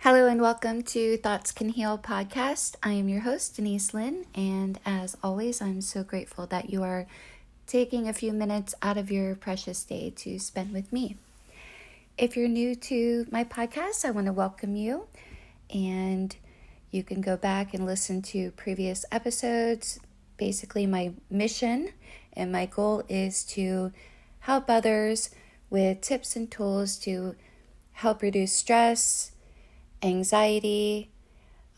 Hello and welcome to Thoughts Can Heal podcast. I am your host, Denise Lynn, and as always, I'm so grateful that you are taking a few minutes out of your precious day to spend with me. If you're new to my podcast, I want to welcome you, and you can go back and listen to previous episodes. Basically, my mission and my goal is to help others with tips and tools to help reduce stress, anxiety,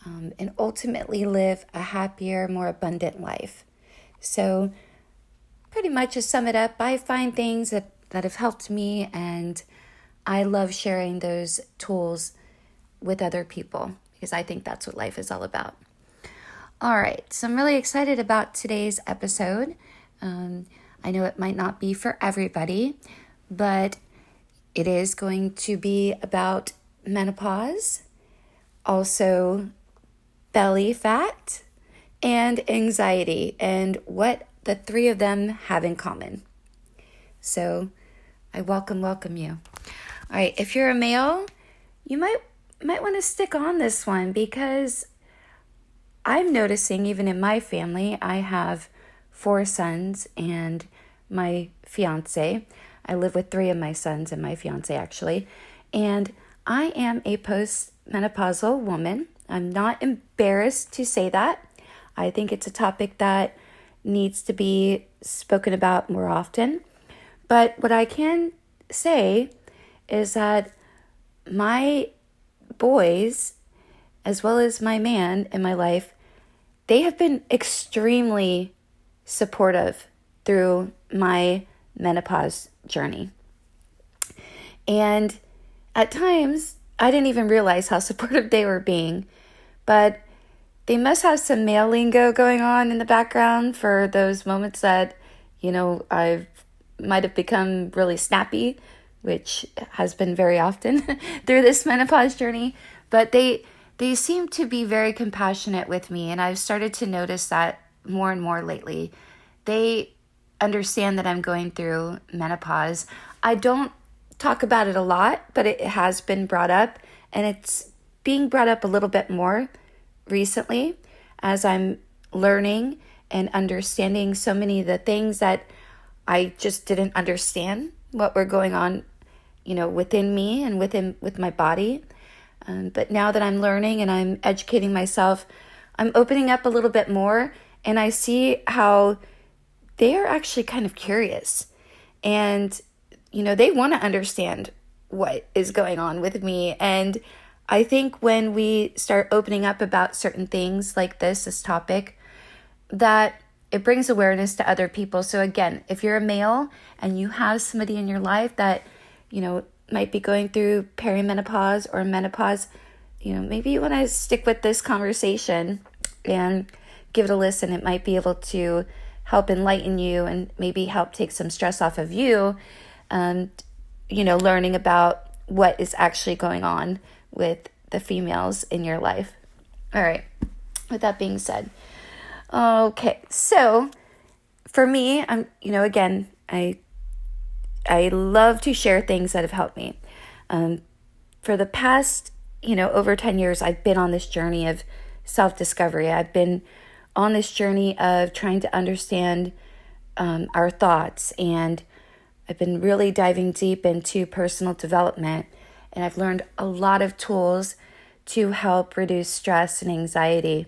and ultimately live a happier, more abundant life. So pretty much to sum it up, I find things that have helped me, and I love sharing those tools with other people because I think that's what life is all about. All right, so I'm really excited about today's episode. I know it might not be for everybody, but it is going to be about menopause, also belly fat, and anxiety, and what the three of them have in common. So I welcome you. All right, if you're a male, you might want to stick on this one because I'm noticing even in my family, I have 4 sons and my fiance. I live with 3 of my sons and my fiance actually, and I am a postmenopausal woman. I'm not embarrassed to say that. I think it's a topic that needs to be spoken about more often. But what I can say is that my boys, as well as my man in my life, they have been extremely supportive through my menopause journey. And at times, I didn't even realize how supportive they were being, but they must have some male lingo going on in the background for those moments that, I might have become really snappy, which has been very often through this menopause journey. But they seem to be very compassionate with me, and I've started to notice that more and more lately. They understand that I'm going through menopause. I don't talk about it a lot, but it has been brought up, and it's being brought up a little bit more recently as I'm learning and understanding so many of the things that I just didn't understand what were going on, within me and with my body. But now that I'm learning and I'm educating myself, I'm opening up a little bit more, and I see how they are actually kind of curious, and they want to understand what is going on with me. And I think when we start opening up about certain things like this topic, that it brings awareness to other people. So again, if you're a male and you have somebody in your life that, might be going through perimenopause or menopause, maybe you want to stick with this conversation and give it a listen. It might be able to help enlighten you and maybe help take some stress off of you. Learning about what is actually going on with the females in your life. All right. With that being said, okay. So for me, again, I love to share things that have helped me. For the past, over 10 years, I've been on this journey of self-discovery. I've been on this journey of trying to understand our thoughts, and I've been really diving deep into personal development, and I've learned a lot of tools to help reduce stress and anxiety.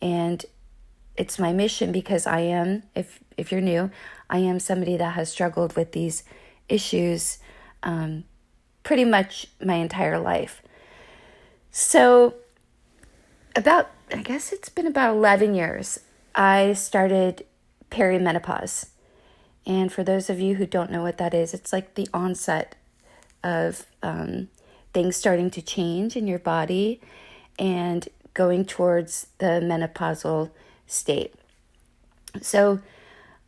And it's my mission because I am, if you're new, I am somebody that has struggled with these issues pretty much my entire life. So I guess it's been about 11 years, I started perimenopause. And for those of you who don't know what that is, it's like the onset of things starting to change in your body and going towards the menopausal state. So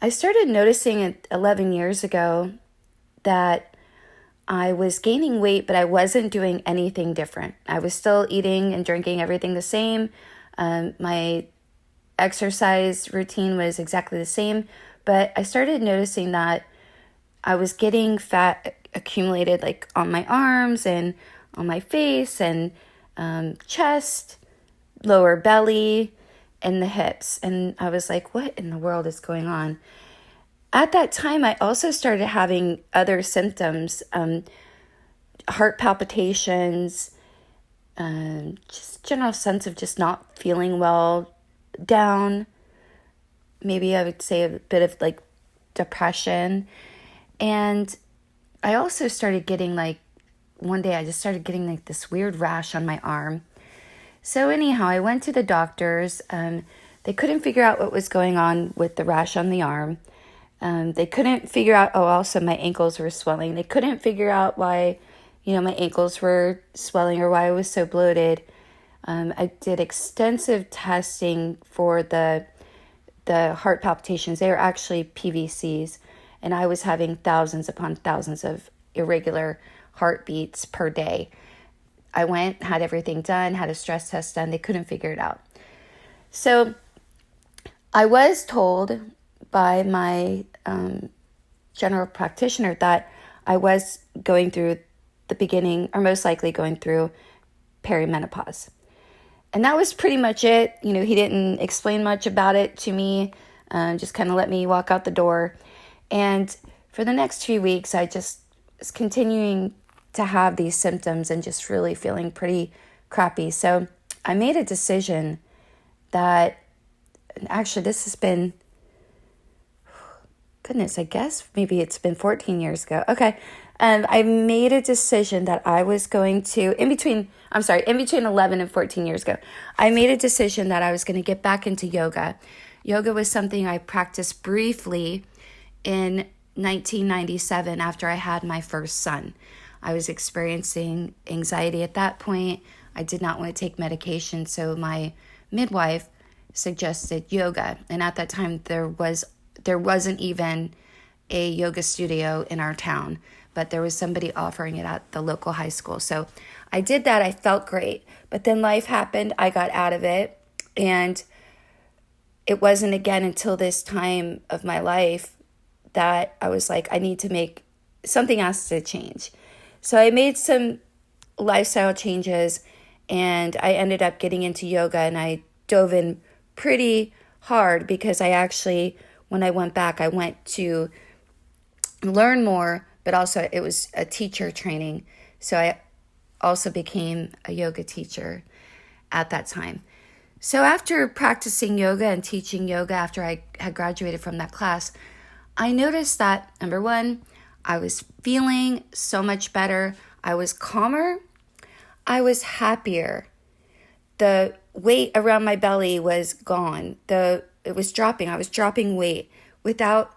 I started noticing 11 years ago that I was gaining weight, but I wasn't doing anything different. I was still eating and drinking everything the same. My exercise routine was exactly the same, but I started noticing that I was getting fat accumulated like on my arms and on my face, and chest, lower belly, and the hips. And I was like, what in the world is going on? At that time, I also started having other symptoms, heart palpitations, just general sense of just not feeling well, down. Maybe I would say a bit of like depression. And I also started getting one day I just started getting this weird rash on my arm. So anyhow, I went to the doctors. They couldn't figure out what was going on with the rash on the arm. They couldn't figure out, also my ankles were swelling. They couldn't figure out why, my ankles were swelling or why I was so bloated. I did extensive testing for the heart palpitations. They were actually PVCs, and I was having thousands upon thousands of irregular heartbeats per day. I went, had everything done, had a stress test done. They couldn't figure it out. So I was told by my general practitioner that I was going through the beginning, or most likely going through perimenopause. And that was pretty much it. He didn't explain much about it to me, just kind of let me walk out the door. And for the next few weeks, I just was continuing to have these symptoms and just really feeling pretty crappy. So I made a decision that, actually this has been, goodness, I guess maybe it's been 14 years ago. Okay. I made a decision that I was going to, in between 11 and 14 years ago, I made a decision that I was going to get back into yoga. Yoga was something I practiced briefly in 1997 after I had my first son. I was experiencing anxiety at that point. I did not want to take medication, so my midwife suggested yoga. And at that time, there wasn't even a yoga studio in our town, but there was somebody offering it at the local high school. So I did that. I felt great. But then life happened. I got out of it. And it wasn't again until this time of my life that I was like, I need to make something else to change. So I made some lifestyle changes, and I ended up getting into yoga, and I dove in pretty hard because I actually, when I went back, I went to learn more, but also it was a teacher training. So I also became a yoga teacher at that time. So after practicing yoga and teaching yoga after I had graduated from that class, I noticed that, number one, I was feeling so much better. I was calmer. I was happier. The weight around my belly was gone. It was dropping. I was dropping weight without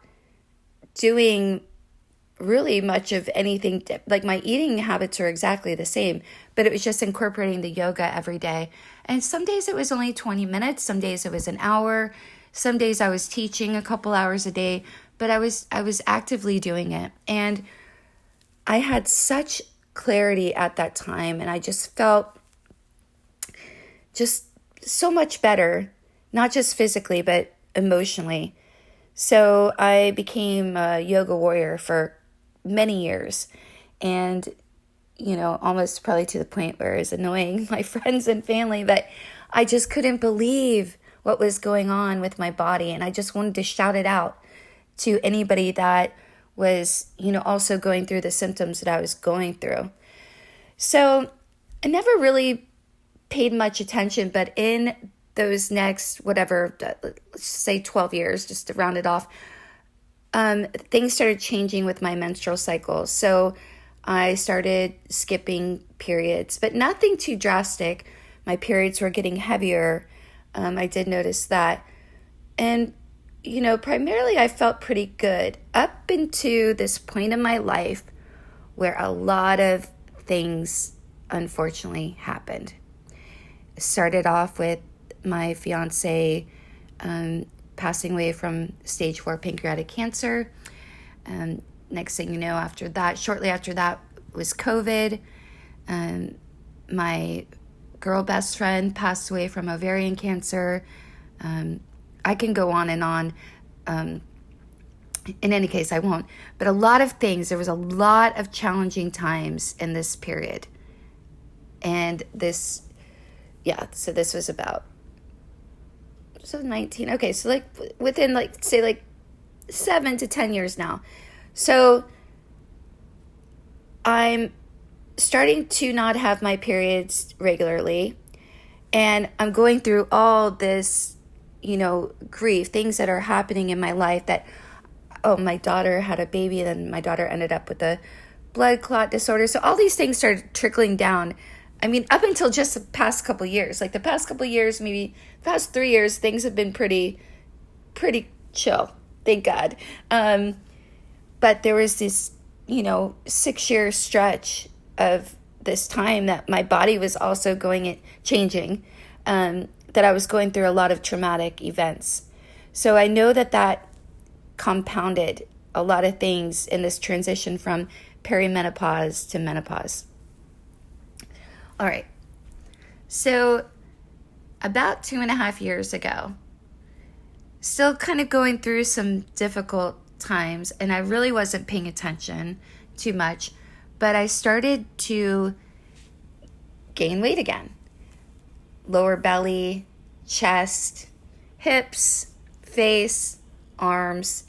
doing really much of anything. Like my eating habits are exactly the same, but it was just incorporating the yoga every day. And some days it was only 20 minutes. Some days it was an hour. Some days I was teaching a couple hours a day, but I was actively doing it. And I had such clarity at that time, and I just felt just so much better, not just physically, but emotionally. So I became a yoga warrior for many years, and almost probably to the point where it was annoying my friends and family, but I just couldn't believe what was going on with my body, and I just wanted to shout it out to anybody that was, also going through the symptoms that I was going through. So I never really paid much attention, but in those next, let's say 12 years, just to round it off, things started changing with my menstrual cycle. So I started skipping periods, but nothing too drastic. My periods were getting heavier. I did notice that. And, primarily I felt pretty good up into this point in my life where a lot of things unfortunately happened. It started off with my fiance passing away from stage 4 pancreatic cancer. Next thing you know, shortly after that was COVID. My girl best friend passed away from ovarian cancer. I can go on and on. In any case, I won't. But a lot of things, there was a lot of challenging times in this period. And this yeah, so this was about, so 19, okay, so like within like, say like 7 to 10 years now. So I'm starting to not have my periods regularly, and I'm going through all this, grief, things that are happening in my life that, oh, my daughter had a baby, and then my daughter ended up with a blood clot disorder. So all these things started trickling down. I mean, up until just the past couple years, like the past couple years, maybe the past 3 years, things have been pretty chill. Thank God. But there was this, 6-year stretch of this time that my body was also changing, that I was going through a lot of traumatic events. So I know that compounded a lot of things in this transition from perimenopause to menopause. All right. So about 2.5 years ago, still kind of going through some difficult times, and I really wasn't paying attention too much, but I started to gain weight again. Lower belly, chest, hips, face, arms,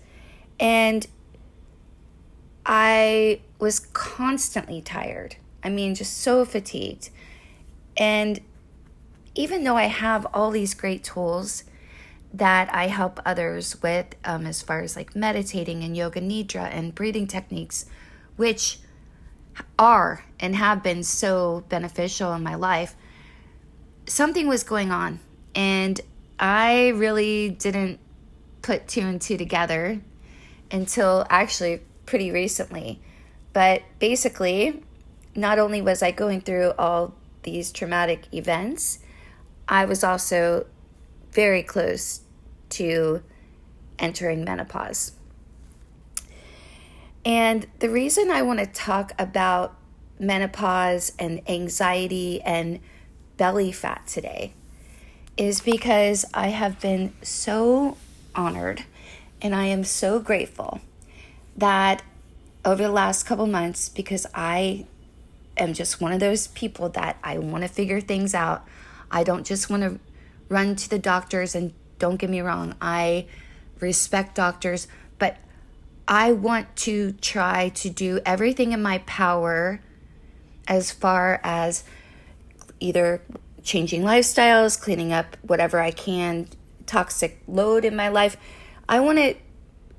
and I was constantly tired. I mean, just so fatigued. And even though I have all these great tools that I help others with, as far as like meditating and yoga nidra and breathing techniques, which are and have been so beneficial in my life, something was going on, and I really didn't put 2 and 2 together until actually pretty recently. But basically, not only was I going through all these traumatic events, I was also very close to entering menopause. And the reason I want to talk about menopause and anxiety and belly fat today is because I have been so honored and I am so grateful that over the last couple months, because I am just one of those people that I want to figure things out. I don't just want to run to the doctors, and don't get me wrong, I respect doctors, but I want to try to do everything in my power as far as either changing lifestyles, cleaning up whatever I can, toxic load in my life. I want to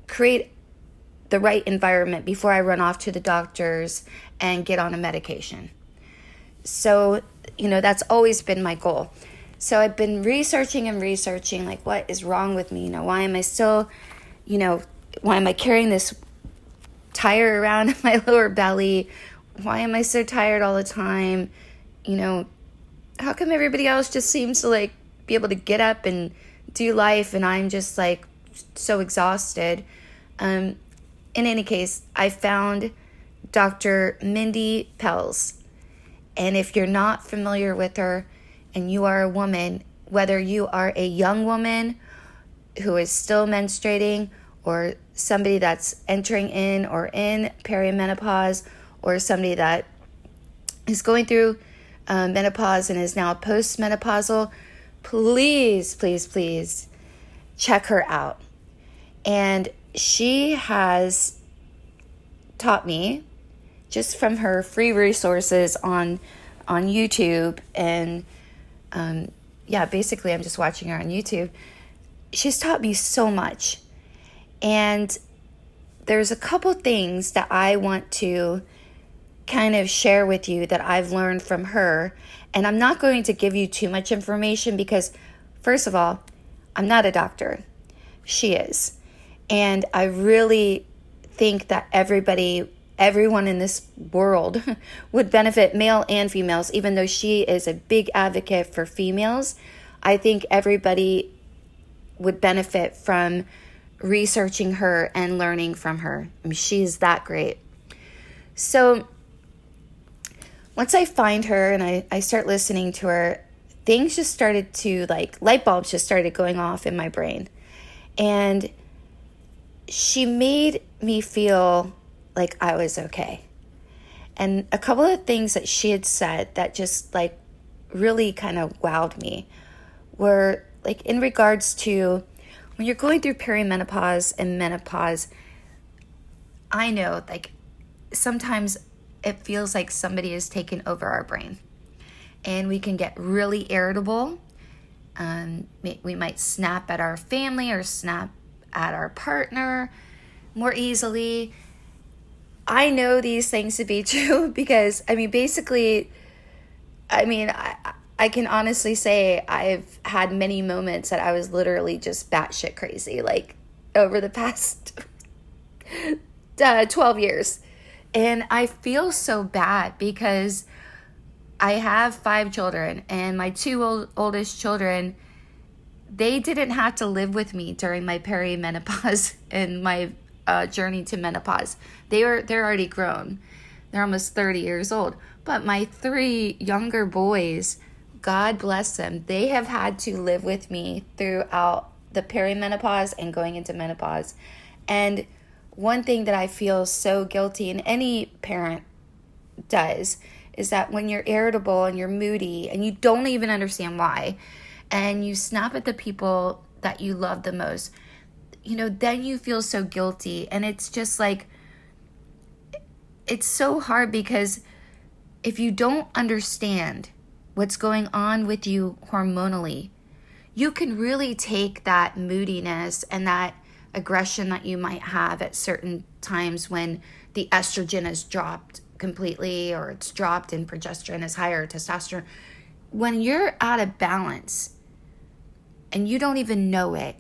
create the right environment before I run off to the doctors and get on a medication. So, that's always been my goal. So I've been researching, like, what is wrong with me? Why am I still, why am I carrying this tire around in my lower belly? Why am I so tired all the time? How come everybody else just seems to like be able to get up and do life, and I'm just like so exhausted? In any case, I found Dr. Minday Pelz. And if you're not familiar with her and you are a woman, whether you are a young woman who is still menstruating, or somebody that's entering in or in perimenopause, or somebody that is going through menopause and is now postmenopausal, please, please, please check her out. And she has taught me, just from her free resources on YouTube, and basically I'm just watching her on YouTube. She's taught me so much. And there's a couple things that I want to kind of share with you that I've learned from her. And I'm not going to give you too much information because, first of all, I'm not a doctor. She is. And I really think that everyone in this world would benefit, male and females, even though she is a big advocate for females. I think everybody would benefit from researching her and learning from her. I mean, she's that great. So once I find her and I start listening to her, things just started to, like, light bulbs just started going off in my brain. And she made me feel like I was okay. And a couple of things that she had said that just like really kind of wowed me were like in regards to when you're going through perimenopause and menopause. I know, like, sometimes it feels like somebody is taking over our brain, and we can get really irritable. We might snap at our family or snap at our partner more easily. I know these things to be true because, basically, I can honestly say I've had many moments that I was literally just batshit crazy, like over the past 12 years. And I feel so bad because I have 5 children, and my 2 oldest children, they didn't have to live with me during my perimenopause and my journey to menopause. They're already grown. They're almost 30 years old. But my 3 younger boys, God bless them, they have had to live with me throughout the perimenopause and going into menopause. And one thing that I feel so guilty, and any parent does, is that when you're irritable and you're moody and you don't even understand why, and you snap at the people that you love the most, then you feel so guilty. And it's just like, it's so hard because if you don't understand what's going on with you hormonally, you can really take that moodiness and that aggression that you might have at certain times when the estrogen is dropped completely, or it's dropped and progesterone is higher, testosterone. When you're out of balance and you don't even know it,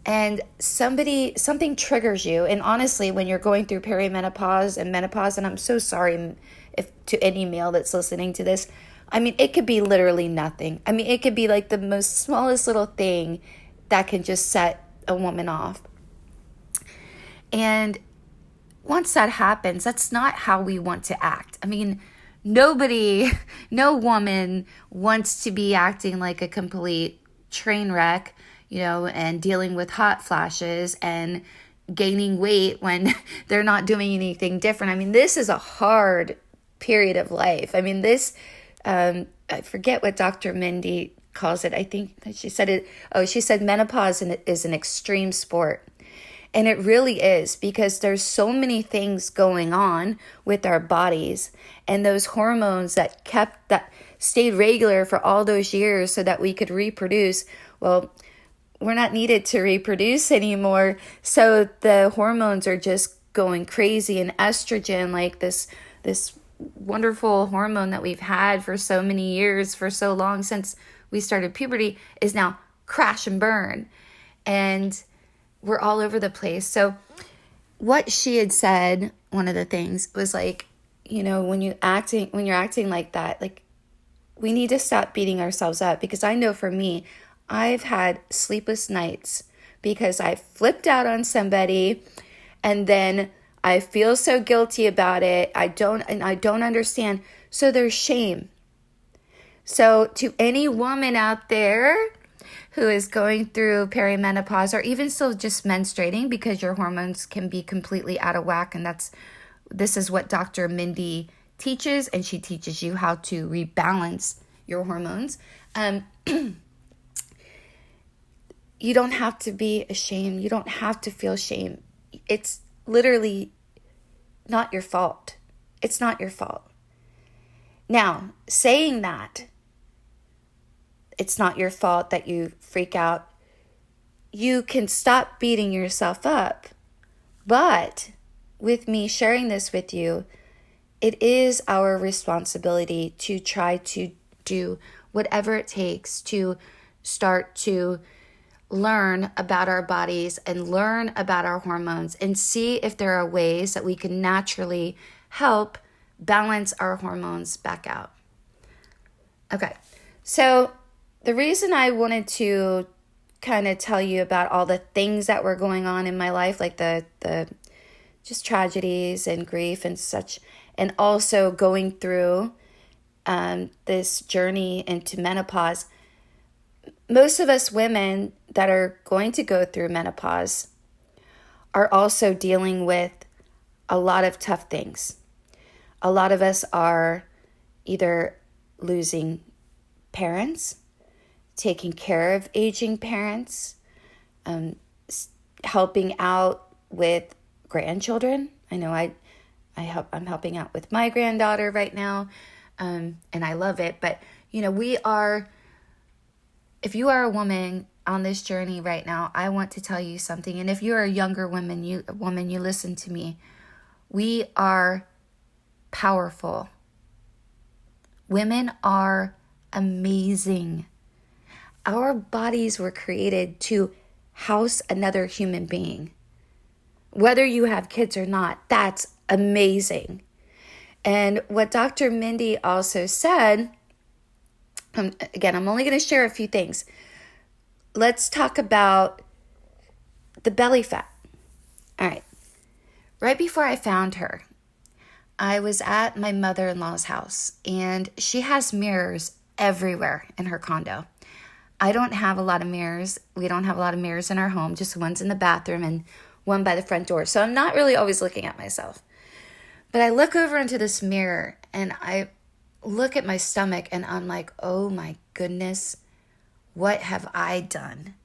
and something triggers you, and honestly, when you're going through perimenopause and menopause, and I'm so sorry if to any male that's listening to this, it could be literally nothing. It could be like the most smallest little thing that can just set a woman off. And once that happens, that's not how we want to act. No woman wants to be acting like a complete train wreck, and dealing with hot flashes and gaining weight when they're not doing anything different. This is a hard period of life. I forget what Dr. Mindy calls it. I think that she said it. Oh, she said menopause is an extreme sport. And it really is, because there's so many things going on with our bodies, and those hormones that stayed regular for all those years so that we could reproduce. Well, we're not needed to reproduce anymore. So the hormones are just going crazy, and estrogen, like this wonderful hormone that we've had for so many years, for so long since we started puberty, is now crash and burn. And we're all over the place. So what she had said, one of the things was like, when you're acting like that, like, we need to stop beating ourselves up. Because I know for me, I've had sleepless nights because I flipped out on somebody, and then I feel so guilty about it. I don't understand. So there's shame. So to any woman out there who is going through perimenopause, or even still just menstruating, because your hormones can be completely out of whack, and this is what Dr. Mindy teaches, and she teaches you how to rebalance your hormones. You don't have to be ashamed. You don't have to feel shame. It's literally not your fault. It's not your fault. Now, saying that, it's not your fault that you freak out, you can stop beating yourself up. But with me sharing this with you, it is our responsibility to try to do whatever it takes to start to learn about our bodies and learn about our hormones, and see if there are ways that we can naturally help balance our hormones back out. Okay, so the reason I wanted to kind of tell you about all the things that were going on in my life, like the just tragedies and grief and such, and also going through this journey into menopause. Most of us women that are going to go through menopause are also dealing with a lot of tough things. A lot of us are either losing parents, taking care of aging parents, helping out with grandchildren. I know I'm helping out with my granddaughter right now, and I love it. But, if you are a woman on this journey right now, I want to tell you something. And if you're a younger woman, you listen to me. We are powerful. Women are amazing. Our bodies were created to house another human being. Whether you have kids or not, that's amazing. And what Dr. Mindy also said, again, I'm only going to share a few things. Let's talk about the belly fat. All right. Right before I found her, I was at my mother-in-law's house, and she has mirrors everywhere in her condo. I don't have a lot of mirrors. We don't have a lot of mirrors in our home, just one's in the bathroom and one by the front door. So I'm not really always looking at myself. But I look over into this mirror and I look at my stomach and I'm like, oh my goodness, what have I done?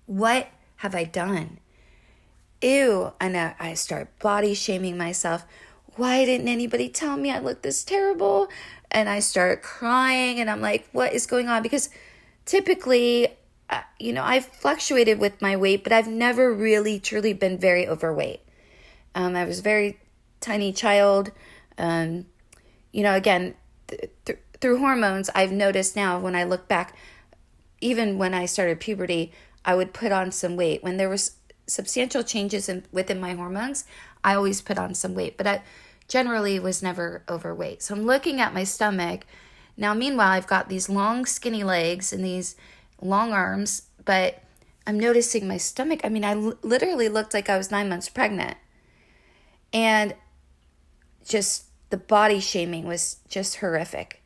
What have I done? Ew. And I start body shaming myself. Why didn't anybody tell me I look this terrible? And I start crying and I'm like, what is going on? Because typically, I've fluctuated with my weight, but I've never really truly been very overweight. I was a very tiny child. Again, through hormones, I've noticed now when I look back, even when I started puberty, I would put on some weight. When there was substantial changes within my hormones, I always put on some weight, but I generally was never overweight. So I'm looking at my stomach. Now, meanwhile, I've got these long, skinny legs and these long arms, but I'm noticing my stomach. I mean, I literally looked like I was 9 months pregnant. And just the body shaming was just horrific.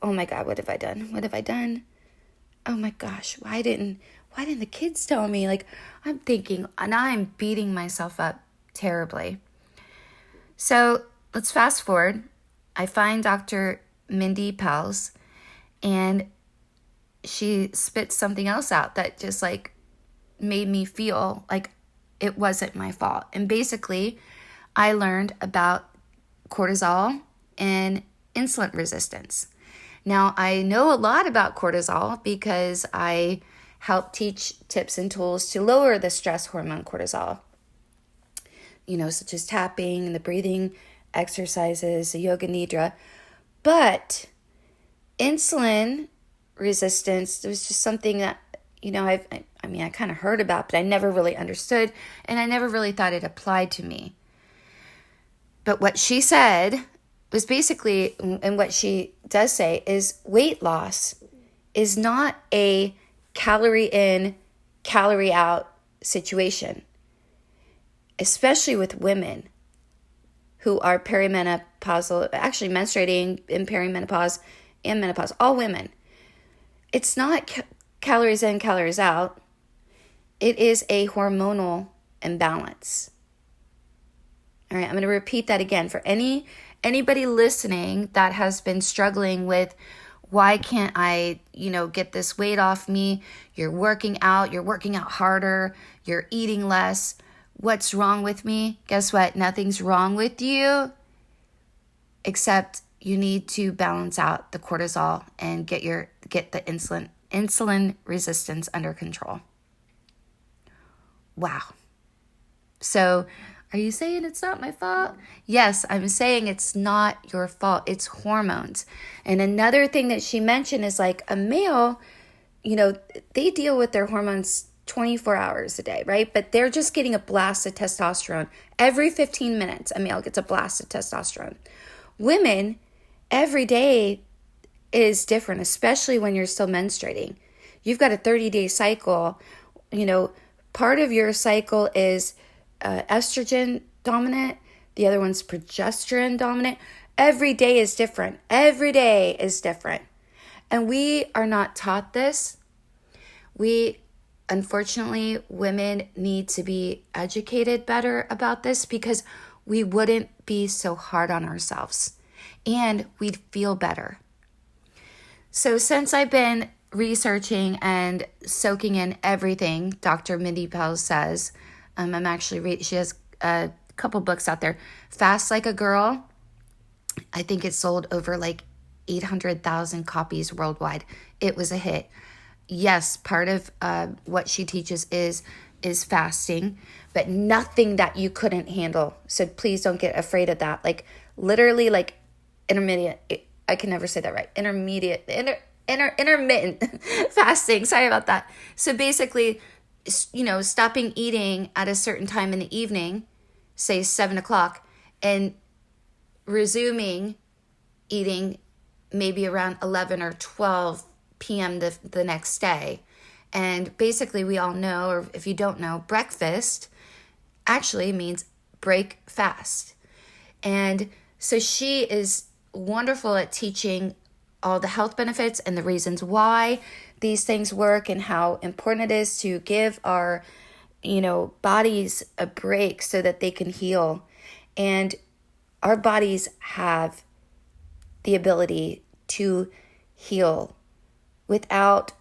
Oh my God, what have I done? What have I done? Oh my gosh, why didn't the kids tell me? Like, I'm thinking, and I'm beating myself up terribly. So let's fast forward. I find Dr. Minday Pelz, and she spits something else out that just like made me feel like it wasn't my fault. And basically, I learned about cortisol and insulin resistance. Now, I know a lot about cortisol because I help teach tips and tools to lower the stress hormone cortisol, such as tapping and the breathing exercises, the yoga nidra. But insulin resistance was just something that, I kind of heard about, but I never really understood, and I never really thought it applied to me. But what she said was basically, and what she does say is weight loss is not a calorie in, calorie out situation, especially with women who are perimenopausal, actually menstruating in perimenopause and menopause, all women. It's not calories in, calories out. It is a hormonal imbalance. All right, I'm going to repeat that again for anybody listening that has been struggling with, why can't I, get this weight off me? You're working out harder, you're eating less. What's wrong with me? Guess what? Nothing's wrong with you, except you need to balance out the cortisol and get the insulin resistance under control. Wow. So, are you saying it's not my fault? Yes, I'm saying it's not your fault. It's hormones. And another thing that she mentioned is like a male, they deal with their hormones 24 hours a day, right? But they're just getting a blast of testosterone. Every 15 minutes, a male gets a blast of testosterone. Women, every day is different, especially when you're still menstruating. You've got a 30-day cycle. Part of your cycle is estrogen dominant. The other one's progesterone dominant. Every day is different. Every day is different. And we are not taught this. Unfortunately, women need to be educated better about this because we wouldn't be so hard on ourselves and we'd feel better. So since I've been researching and soaking in everything Dr. Minday Pelz says, I'm actually she has a couple books out there. Fast Like a Girl. I think it sold over like 800,000 copies worldwide. It was a hit. Yes, part of what she teaches is fasting, but nothing that you couldn't handle. So please don't get afraid of that. Like literally like intermediate, I can never say that right. Intermittent fasting. Sorry about that. So basically, stopping eating at a certain time in the evening, say 7 o'clock, and resuming eating maybe around 11 or 12 p.m. the next day. And basically we all know, or if you don't know, breakfast actually means break fast. And so she is wonderful at teaching all the health benefits and the reasons why these things work and how important it is to give our, bodies a break so that they can heal. And our bodies have the ability to heal without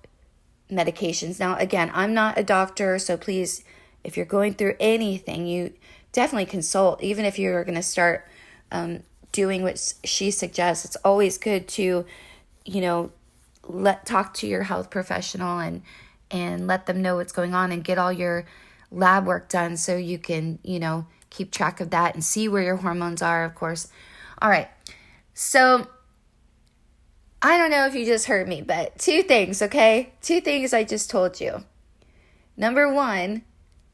medications. Now, again, I'm not a doctor, so please, if you're going through anything, you definitely consult. Even if you're going to start doing what she suggests, it's always good to, talk to your health professional and let them know what's going on and get all your lab work done so you can, keep track of that and see where your hormones are, of course. All right. So I don't know if you just heard me, but 2 things, okay? 2 things I just told you. Number 1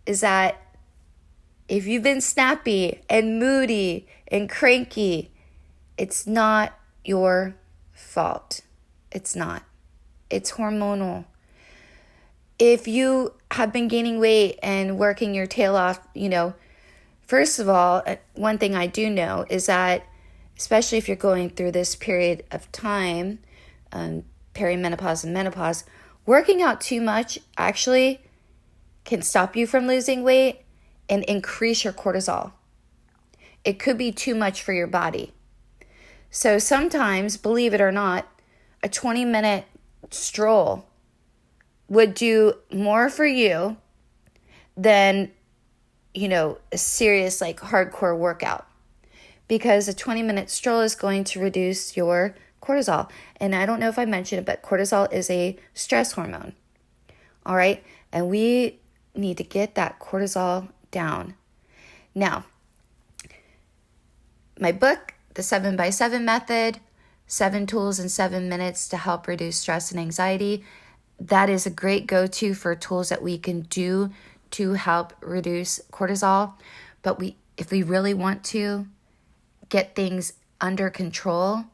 is that if you've been snappy and moody and cranky, it's not your fault. It's not. It's hormonal. If you have been gaining weight and working your tail off, first of all, one thing I do know is that, especially if you're going through this period of time, perimenopause and menopause, working out too much actually can stop you from losing weight and increase your cortisol. It could be too much for your body. So sometimes, believe it or not, a 20-minute stroll would do more for you than, a serious like hardcore workout. Because a 20-minute stroll is going to reduce your cortisol. And I don't know if I mentioned it, but cortisol is a stress hormone. All right? And we need to get that cortisol down. Now, my book, The 7x7 Method, 7 Tools in 7 Minutes to Help Reduce Stress and Anxiety, that is a great go-to for tools that we can do to help reduce cortisol. But if we really want to get things under control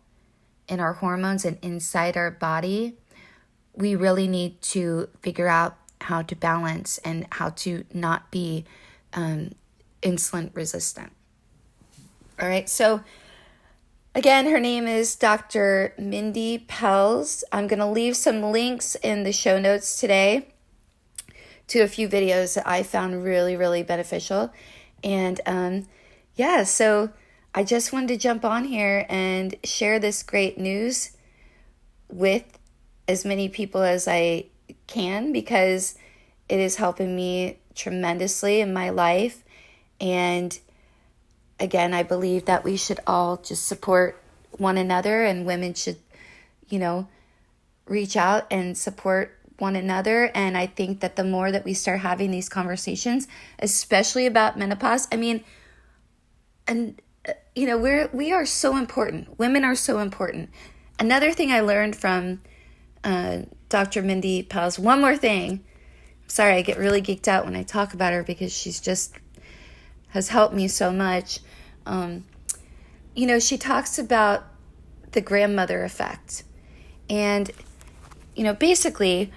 in our hormones and inside our body, we really need to figure out how to balance and how to not be insulin resistant. All right, so again, her name is Dr. Minday Pelz. I'm going to leave some links in the show notes today to a few videos that I found really, really beneficial. And so I just wanted to jump on here and share this great news with as many people as I can, because it is helping me tremendously in my life. And again, I believe that we should all just support one another, and women should, reach out and support one another. And I think that the more that we start having these conversations, especially about menopause, we are so important. Women are so important. Another thing I learned from Dr. Minday Pelz, one more thing. Sorry, I get really geeked out when I talk about her because she's just has helped me so much. She talks about the grandmother effect. And, basically,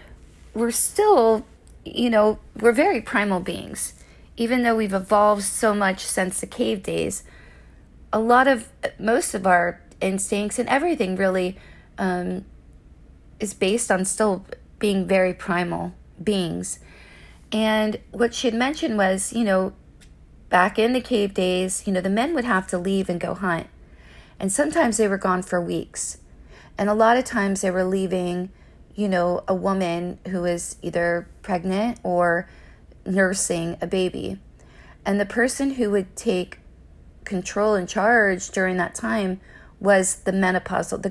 we're still, we're very primal beings. Even though we've evolved so much since the cave days, most of our instincts and everything really is based on still being very primal beings. And what she had mentioned was, back in the cave days, the men would have to leave and go hunt. And sometimes they were gone for weeks. And a lot of times they were leaving, a woman who is either pregnant or nursing a baby. And the person who would take control and charge during that time was the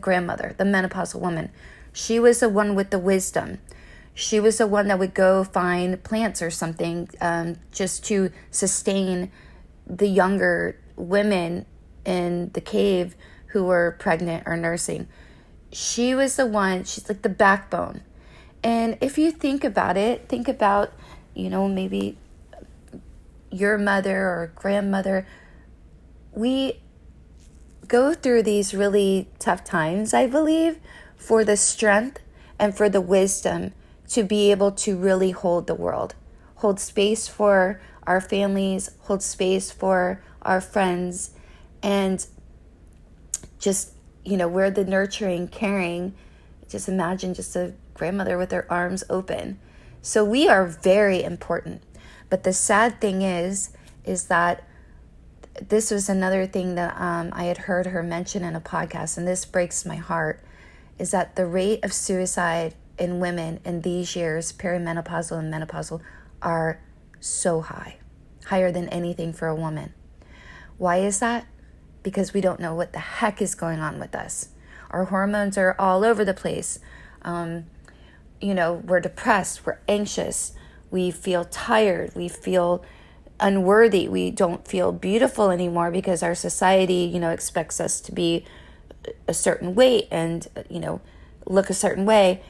grandmother, the menopausal woman. She was the one with the wisdom. She was the one that would go find plants or something just to sustain the younger women in the cave who were pregnant or nursing. She was the one, she's like the backbone. And if you think about it, think about, maybe your mother or grandmother. We go through these really tough times, I believe, for the strength and for the wisdom to be able to really hold the world, hold space for our families, hold space for our friends, and just, we're the nurturing, caring. Just imagine just a grandmother with her arms open. So we are very important. But the sad thing is that this was another thing that I had heard her mention in a podcast, and this breaks my heart, is that the rate of suicide in women in these years, perimenopausal and menopausal, are so high, higher than anything for a woman. Why is that? Because we don't know what the heck is going on with us. Our hormones are all over the place. We're depressed, we're anxious, we feel tired, we feel unworthy, we don't feel beautiful anymore because our society, expects us to be a certain weight and, look a certain way.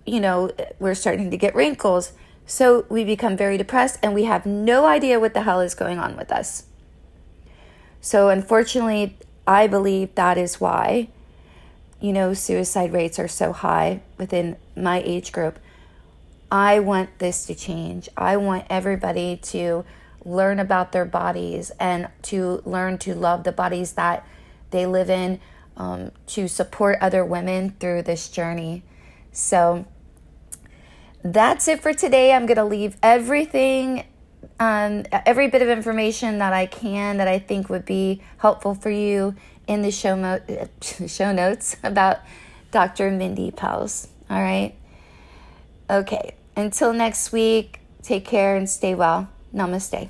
We're starting to get wrinkles. So we become very depressed and we have no idea what the hell is going on with us. So unfortunately, I believe that is why, suicide rates are so high within my age group. I want this to change. I want everybody to learn about their bodies and to learn to love the bodies that they live in, to support other women through this journey. So that's it for today. I'm going to leave everything, every bit of information that I can, that I think would be helpful for you in the show notes about Dr. Minday Pelz. All right. Okay. Until next week, take care and stay well. Namaste.